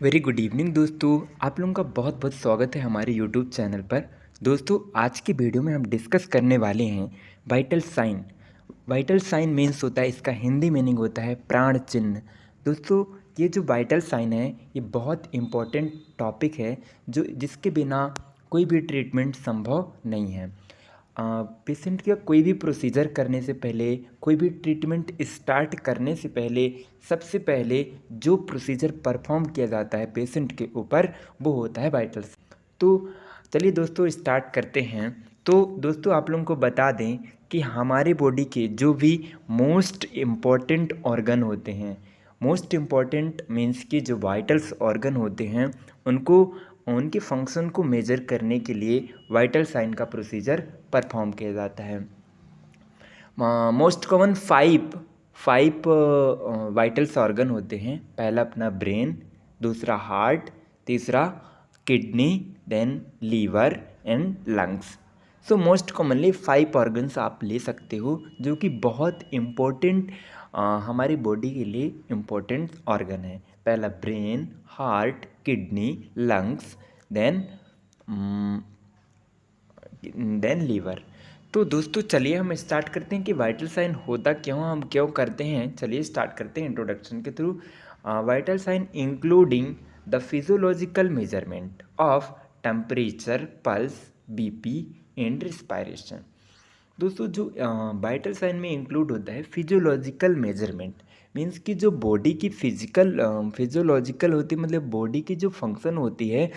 Very good evening दोस्तों। आप लोगों का बहुत बहुत स्वागत है हमारे यूट्यूब चैनल पर। दोस्तों आज की वीडियो में हम डिस्कस करने वाले हैं vital sign. Vital sign means होता है, इसका हिंदी मीनिंग होता है प्राण चिन्ह। दोस्तों ये जो वाइटल साइन है ये बहुत इम्पोर्टेंट टॉपिक है जो जिसके बिना कोई भी ट्रीटमेंट संभव नहीं है। पेशेंट का कोई भी प्रोसीजर करने से पहले, कोई भी ट्रीटमेंट स्टार्ट करने से पहले सबसे पहले जो प्रोसीजर परफॉर्म किया जाता है पेशेंट के ऊपर वो होता है वाइटल्स। तो चलिए दोस्तों स्टार्ट करते हैं। तो दोस्तों आप लोगों को बता दें कि हमारे बॉडी के जो भी मोस्ट इम्पॉर्टेंट ऑर्गन होते हैं, मोस्ट इम्पॉर्टेंट मीन्स कि जो वाइटल्स ऑर्गन होते हैं उनको उनके फंक्शन को मेजर करने के लिए वाइटल साइन का प्रोसीजर परफॉर्म किया जाता है। Most common five vitals organ होते हैं। पहला अपना ब्रेन, दूसरा हार्ट, तीसरा kidney, then liver and lungs. So most commonly 5 organs आप ले सकते हो जो कि बहुत इम्पोर्टेंट हमारी बॉडी के लिए इम्पोर्टेंट ऑर्गन है। पहला brain, heart, kidney, lungs, then liver. तो दोस्तों चलिए हम स्टार्ट करते हैं कि वाइटल साइन होता क्यों, हम क्यों करते हैं। चलिए स्टार्ट करते हैं इंट्रोडक्शन के through. Vital sign including the physiological measurement of temperature, pulse, BP and respiration. दोस्तों जो वाइटल साइन में इंक्लूड होता है फिजियोलॉजिकल मेजरमेंट, मीन्स कि जो बॉडी की फिजियोलॉजिकल होती है, मतलब बॉडी की जो फंक्शन होती है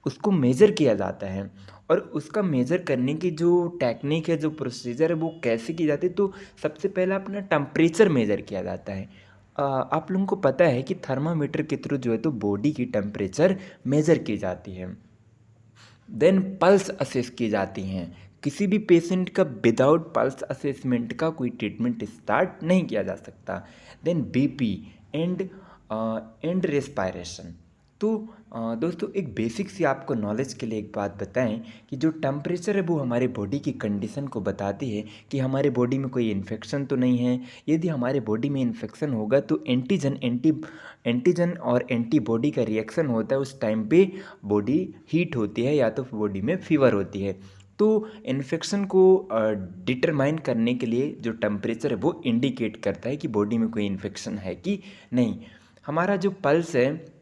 उसको मेजर किया जाता है। और उसका मेजर करने की जो टेक्निक है, जो प्रोसीजर है, वो कैसे की जाती है। तो सबसे पहला अपना टेम्परेचर मेजर किया जाता है। आप लोगों को पता है कि थर्मामीटर के थ्रू जो है तो बॉडी की टेम्परेचर मेजर की जाती है। देन पल्स असेस की जाती हैं। किसी भी पेशेंट का विदाउट पल्स असेसमेंट का कोई ट्रीटमेंट स्टार्ट नहीं किया जा सकता। Then BP and respiration. तो दोस्तों एक बेसिक सी आपको नॉलेज के लिए एक बात बताएं कि जो टेम्परेचर है वो हमारे बॉडी की कंडीशन को बताती है कि हमारे बॉडी में कोई इन्फेक्शन तो नहीं है। यदि हमारे बॉडी में इन्फेक्शन होगा तो एंटीजन और एंटीबॉडी का रिएक्शन होता है। उस टाइम पे बॉडी हीट होती है या तो बॉडी में फीवर होती है। तो इन्फेक्शन को डिटरमाइन करने के लिए जो टेम्परेचर है वो इंडिकेट करता है कि बॉडी में कोई इन्फेक्शन है कि नहीं। हमारा जो पल्स है,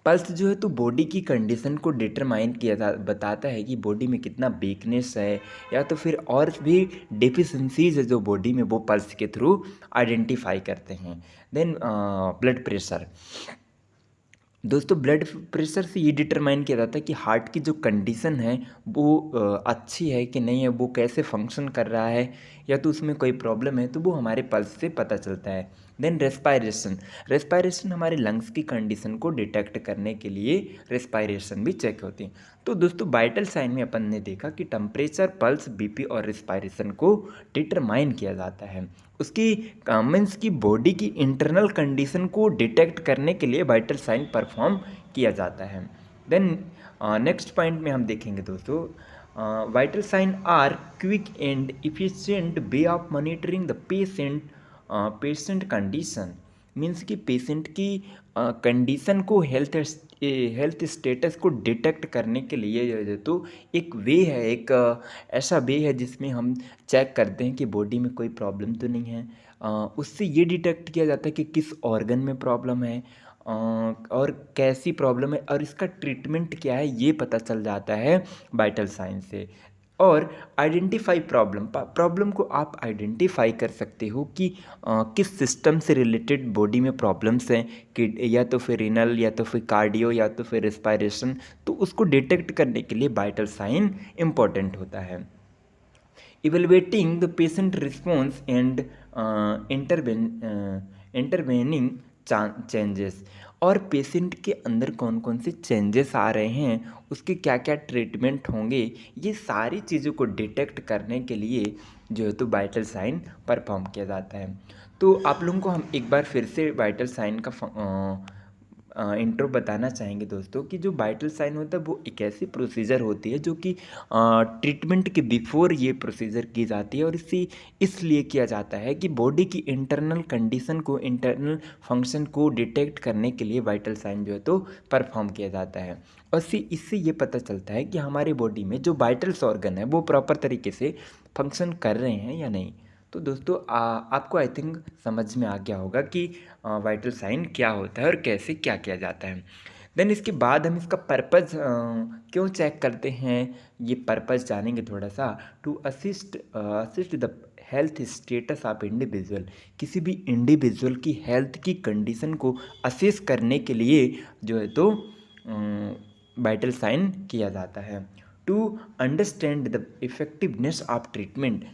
पल्स जो है तो बॉडी की कंडीशन को डिटरमाइन बताता है कि बॉडी में कितना वीकनेस है या तो फिर और भी डिफिशेंसीज है जो बॉडी में, वो पल्स के थ्रू आइडेंटिफाई करते हैं। Then blood pressure. दोस्तों ब्लड प्रेशर से ये डिटरमाइन किया जाता है कि हार्ट की जो कंडीशन है वो अच्छी है कि नहीं है, वो कैसे फंक्शन कर रहा है या तो उसमें कोई प्रॉब्लम है, तो वो हमारे पल्स से पता चलता है। देन रेस्पायरेशन हमारे लंग्स की कंडीशन को डिटेक्ट करने के लिए रेस्पायरेशन भी चेक होती है। तो दोस्तों वाइटल साइन में अपन ने देखा कि टेम्परेचर, पल्स, बीपी और रेस्पायरेशन को डिटरमाइन किया जाता है। उसकी मीन्स की बॉडी की इंटरनल कंडीशन को डिटेक्ट करने के लिए वाइटल साइन परफॉर्म किया जाता है। देन नेक्स्ट पॉइंट में हम देखेंगे दोस्तों, vital sign are quick and efficient way of monitoring the patient condition. Means कि पेशेंट की कंडीशन को, हेल्थ स्टेटस को डिटेक्ट करने के लिए जो है तो एक वे है, एक ऐसा वे है जिसमें हम चेक करते हैं कि बॉडी में कोई प्रॉब्लम तो नहीं है। उससे ये डिटेक्ट किया जाता है कि किस ऑर्गन में प्रॉब्लम है और कैसी प्रॉब्लम है और इसका ट्रीटमेंट क्या है, ये पता चल जाता है वाइटल साइन से। और आइडेंटिफाई प्रॉब्लम को आप आइडेंटिफाई कर सकते हो कि किस सिस्टम से रिलेटेड बॉडी में प्रॉब्लम्स हैं, कि या तो फिर रीनल या तो फिर कार्डियो या तो फिर रेस्पायरेशन। तो उसको डिटेक्ट करने के लिए वाइटल साइन इम्पॉर्टेंट होता है। Evaluating the patient response and intervening changes, और पेशेंट के अंदर कौन कौन से चेंजेस आ रहे हैं, उसके क्या क्या ट्रीटमेंट होंगे, ये सारी चीज़ों को डिटेक्ट करने के लिए जो है तो वाइटल साइन परफॉर्म किया जाता है। तो आप लोगों को हम एक बार फिर से वाइटल साइन का इंट्रो बताना चाहेंगे दोस्तों कि जो वाइटल साइन होता है वो एक ऐसी प्रोसीजर होती है जो कि ट्रीटमेंट के बिफोर ये प्रोसीजर की जाती है, और इसलिए किया जाता है कि बॉडी की इंटरनल कंडीशन को, इंटरनल फंक्शन को डिटेक्ट करने के लिए वाइटल साइन जो है तो परफॉर्म किया जाता है। और इससे ये पता चलता है कि हमारी बॉडी में जो वाइटल्स ऑर्गन है वो प्रॉपर तरीके से फंक्शन कर रहे हैं या नहीं। तो दोस्तों आपको आई थिंक समझ में आ गया होगा कि वाइटल साइन क्या होता है और कैसे क्या किया जाता है। देन इसके बाद हम इसका पर्पज़ क्यों चेक करते हैं, ये पर्पज़ जानेंगे थोड़ा सा। To assist the health status of individual, किसी भी इंडिविजुअल की हेल्थ की कंडीशन को असेस करने के लिए जो है तो वाइटल साइन किया जाता है। To understand the effectiveness of treatment,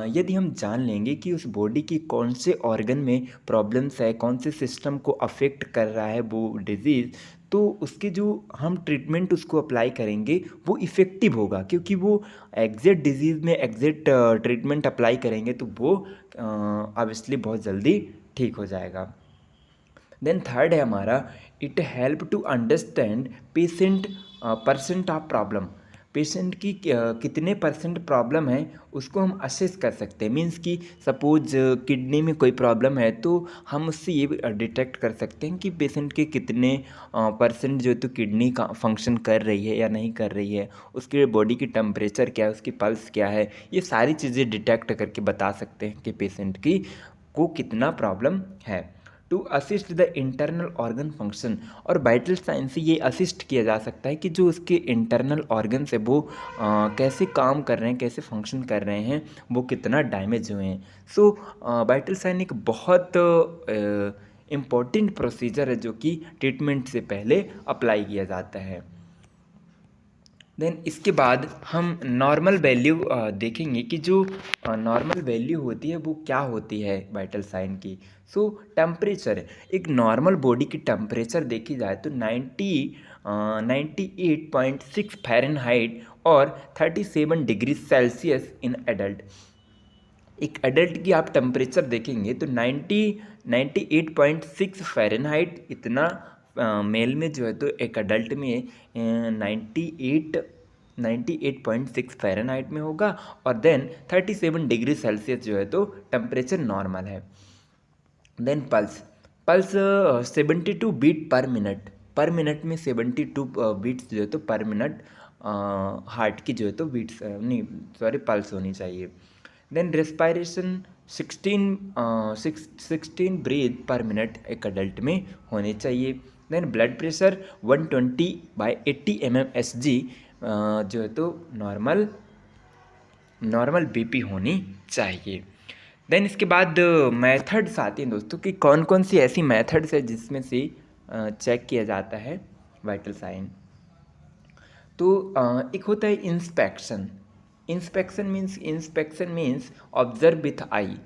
यदि हम जान लेंगे कि उस बॉडी की कौन से ऑर्गन में प्रॉब्लम्स है, कौन से सिस्टम को अफेक्ट कर रहा है वो डिजीज़, तो उसके जो हम ट्रीटमेंट उसको अप्लाई करेंगे वो इफ़ेक्टिव होगा, क्योंकि वो एग्जैक्ट डिजीज़ में एग्जैक्ट ट्रीटमेंट अप्लाई करेंगे तो वो ऑब्वियसली बहुत जल्दी ठीक हो जाएगा। देन थर्ड है हमारा, it help to understand percent of problem, patient की कितने परसेंट प्रॉब्लम है उसको हम असेस कर सकते हैं। मीन्स कि सपोज किडनी में कोई प्रॉब्लम है तो हम उससे ये डिटेक्ट कर सकते हैं कि पेशेंट के कितने परसेंट जो है तो किडनी का फंक्शन कर रही है या नहीं कर रही है, उसके बॉडी की टेम्परेचर क्या है, उसकी पल्स क्या है, ये सारी चीज़ें डिटेक्ट करके बता सकते हैं कि पेशेंट की को कितना प्रॉब्लम है। To assist the internal organ function, और वाइटल साइन से ये असिस्ट किया जा सकता है कि जो उसके इंटरनल ऑर्गन्स है वो कैसे काम कर रहे हैं, कैसे फंक्शन कर रहे हैं, वो कितना डैमेज हुए हैं। सो वाइटल साइन एक बहुत इम्पॉर्टेंट प्रोसीजर है जो कि ट्रीटमेंट से पहले अप्लाई किया जाता है। देन इसके बाद हम नॉर्मल वैल्यू देखेंगे कि जो नॉर्मल वैल्यू होती है वो क्या होती है वाइटल साइन की। सो टेम्परेचर, एक नॉर्मल बॉडी की टेम्परेचर देखी जाए तो 98.6 फ़ारेनहाइट और 37 डिग्री सेल्सियस इन एडल्ट। एक एडल्ट की आप टेम्परेचर देखेंगे तो 98.6 फ़ारेनहाइट इतना मेल में जो है तो एक अडल्ट में 98.6 फ़ारेनहाइट में होगा, और देन 37 डिग्री सेल्सियस जो है तो टेम्परेचर नॉर्मल है। Then pulse, 72 beat per minute में 72 बीट्स जो है तो पर मिनट हार्ट की जो है तो बीट्स नहीं सॉरी पल्स होनी चाहिए। Then respiration 16 breath per minute एक अडल्ट में होने चाहिए। देन ब्लड प्रेशर 120/80 mmHg जो है तो नॉर्मल बीपी होनी चाहिए। देन इसके बाद मेथड्स आती हैं दोस्तों कि कौन कौन सी ऐसी मेथड्स है जिसमें से चेक किया जाता है वाइटल साइन। तो एक होता है inspection. Inspection means observe with I.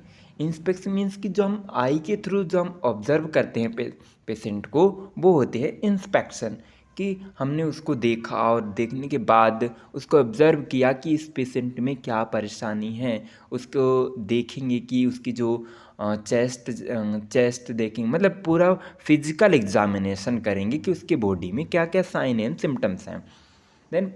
Inspection means कि जो हम आई के थ्रू जो हम ऑब्जर्व करते हैं पेशेंट को, वो होती है इंस्पेक्शन। कि हमने उसको देखा और देखने के बाद उसको ऑब्ज़र्व किया कि इस पेशेंट में क्या परेशानी है, उसको देखेंगे कि उसकी जो चेस्ट देखेंगे, मतलब पूरा फिजिकल एग्जामिनेशन करेंगे कि उसके बॉडी में क्या क्या साइन एंड सिम्टम्स हैं। देन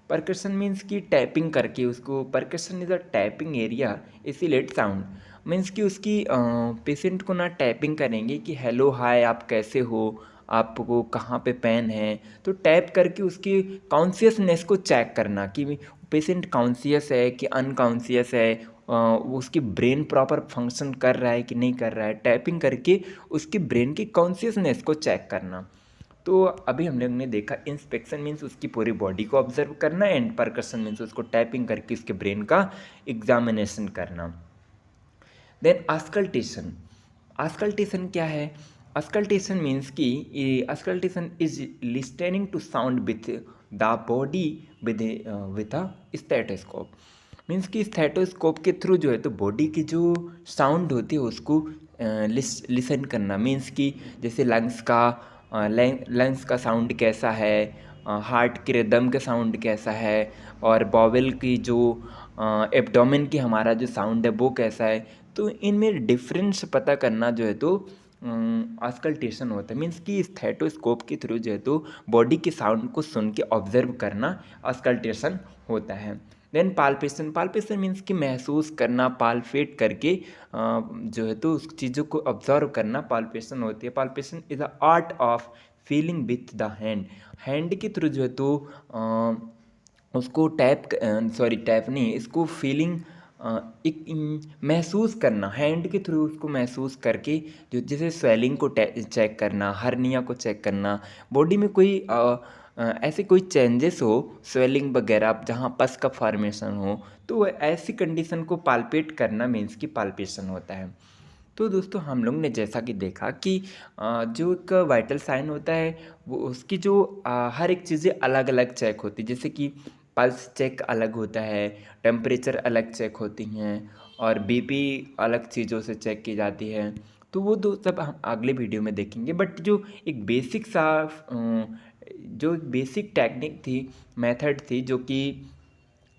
परकशन मीन्स कि टैपिंग करके उसको, percussion is a tapping area इसीलेट साउंड, मीन्स कि उसकी पेशेंट को ना टैपिंग करेंगे कि हेलो हाय आप कैसे हो, आपको कहाँ पे पेन है, तो टैप करके उसकी कॉन्शियसनेस को चेक करना कि पेशेंट कॉन्शियस है कि अनकॉन्शियस है, उसकी ब्रेन प्रॉपर फंक्शन कर रहा है कि नहीं कर रहा है, टैपिंग करके उसकी ब्रेन की कॉन्शियसनेस को चेक करना। तो अभी हम लोग ने देखा इंस्पेक्शन मीन्स उसकी पूरी बॉडी को ऑब्जर्व करना, एंड परकशन मीन्स उसको टैपिंग करके उसके ब्रेन का एग्जामिनेशन करना। देन आस्कल्टेशन क्या है? आस्कल्टेशन मीन्स कि auscultation is listening to sound with the body with a stethoscope. Means कि स्टेथोस्कोप के थ्रू जो है तो बॉडी की जो साउंड होती है उसको लिसन करना। मीन्स कि जैसे लंग्स का साउंड कैसा है, हार्ट के रिदम का साउंड कैसा है, और बॉवेल की जो एब्डोमेन की हमारा जो साउंड है वो कैसा है। तो इनमें डिफरेंस पता करना जो है तो ऑस्कल्टेशन होता है, मीन्स कि स्टेथोस्कोप के थ्रू जो है तो बॉडी के साउंड को सुन के ऑब्जर्व करना ऑस्कल्टेशन होता है। देन पाल्पेशन, पाल्पेशन मीन्स कि महसूस करना, पाल्पेट करके जो है तो उस चीज़ों को ऑब्जर्व करना पाल्पेशन होती है। Palpation is the art of feeling with the hand, hand के थ्रू जो है तो उसको टैप नहीं, इसको फीलिंग एक महसूस करना, हैंड के थ्रू उसको महसूस करके जो जैसे स्वेलिंग को चेक करना, हर्निया को चेक करना, बॉडी में कोई ऐसे कोई चेंजेस हो, स्वेलिंग वगैरह जहाँ पस का फॉर्मेशन हो, तो ऐसी कंडीशन को पाल्पेट करना मीन्स कि पाल्पेशन होता है। तो दोस्तों हम लोग ने जैसा कि देखा कि जो एक वाइटल साइन होता है वो उसकी जो हर एक चीज़ें अलग अलग चेक होती है, जैसे कि पल्स चेक अलग होता है, टेम्परेचर अलग चेक होती हैं और बीपी अलग चीज़ों से चेक की जाती है। तो वो दो सब हम अगले वीडियो में देखेंगे, बट जो एक बेसिक सा जो एक बेसिक टेक्निक थी, मेथड थी, जो कि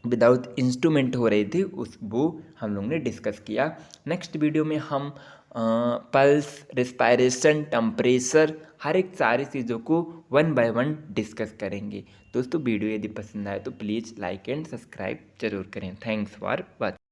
विदाउट इंस्ट्रूमेंट हो रही थी, उस वो हम लोग ने डिस्कस किया। नेक्स्ट वीडियो में हम पल्स, रिस्पायरेशन, टेम्परेचर, हर एक सारी चीज़ों को 1 बाय 1 डिस्कस करेंगे। दोस्तों वीडियो यदि पसंद आए तो प्लीज़ लाइक एंड सब्सक्राइब जरूर करें। Thanks for watching.